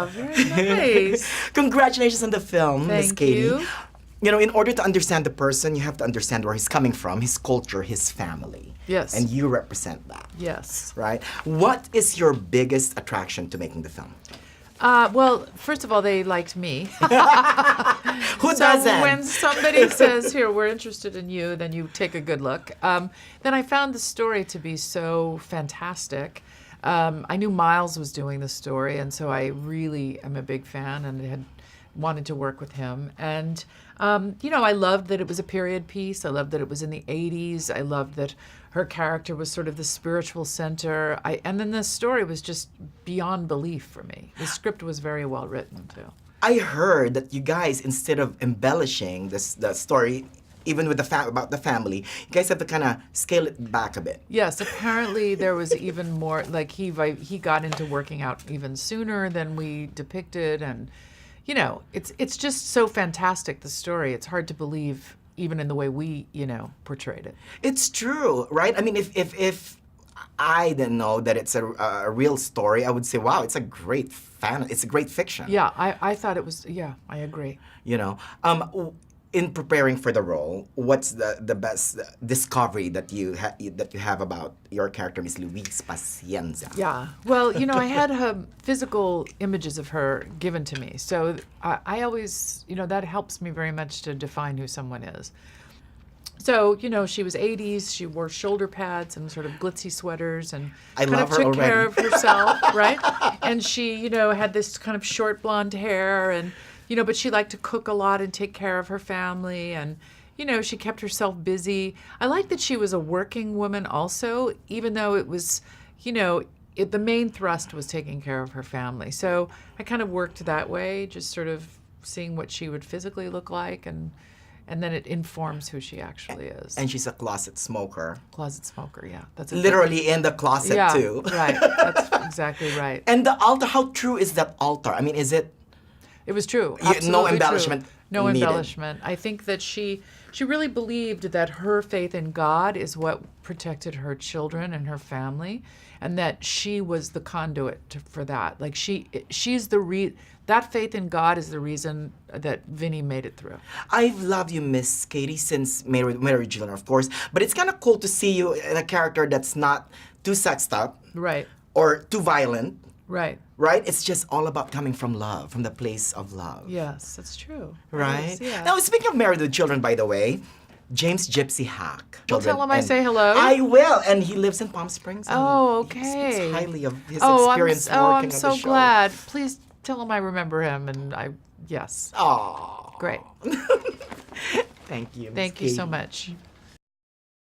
Ah, very nice. Congratulations on the film, Miss Thank Katey. you. You know, in order to understand the person, you have to understand where he's coming from, his culture, his family. Yes. And you represent that. Yes. Right? What is your biggest attraction to making the film? Well, first of all, they liked me. Who So doesn't? when somebody says, "Here, we're interested in you," then you take a good look. Then I found the story to be so fantastic. I knew Miles was doing the story, and so I really am a big fan and had wanted to work with him. And, you know, I loved that it was a period piece. I loved that it was in the 80s. I loved that her character was sort of the spiritual center. And then the story was just beyond belief for me. The script was very well written, too. I heard that you guys, instead of embellishing the story, even with about the family, you guys have to kind of scale it back a bit. Yes, apparently there was even more, like he got into working out even sooner than we depicted. And, you know, it's just so fantastic, the story. It's hard to believe even in the way we, you know, portrayed it. It's true, right? I mean, if I didn't know that it's a real story, I would say, wow, it's a great it's a great fiction. Yeah, I thought it was, yeah, I agree. You know, in preparing for the role, what's the best discovery that you have about your character, Miss Luis Pacienza? Yeah. Well, you know, I had physical images of her given to me. So I always, you know, that helps me very much to define who someone is. So, you know, she was 80s. She wore shoulder pads and sort of glitzy sweaters and I kind love of her took care already. of herself, right? And she, you know, had this kind of short blonde hair and, you know, but she liked to cook a lot and take care of her family. And, you know, she kept herself busy. I like that she was a working woman also, even though it was, you know, the main thrust was taking care of her family. So I kind of worked that way, just sort of seeing what she would physically look like, and then it informs who she actually is. And she's a closet smoker. Closet smoker, yeah. That's a Literally in the closet yeah, too. Right. That's exactly right. And the altar, how true is that altar? I mean, is it? It was true. No Absolutely embellishment true. No needed. embellishment. I think that she really believed that her faith in God is what protected her children and her family, and that she was the conduit for that. Like she's that faith in God is the reason that Vinny made it through. I've loved you, Miss Katey, since Married Children, of course. But it's kind of cool to see you in a character that's not too sexed up. Right. Or too violent. Right. Right? It's just all about coming from love, from the place of love. Yes, that's true. Right? Yes, yeah. Now, speaking of Married with Children, by the way, James Gypsy Hack. Well, tell him I And say hello. I will, and he lives in Palm Springs. And Oh, He okay. speaks highly of his experience working I'm on the so show. glad. Please tell him I remember him, and yes. Aww. Great. Thank you, Miss Thank you so Katey. much.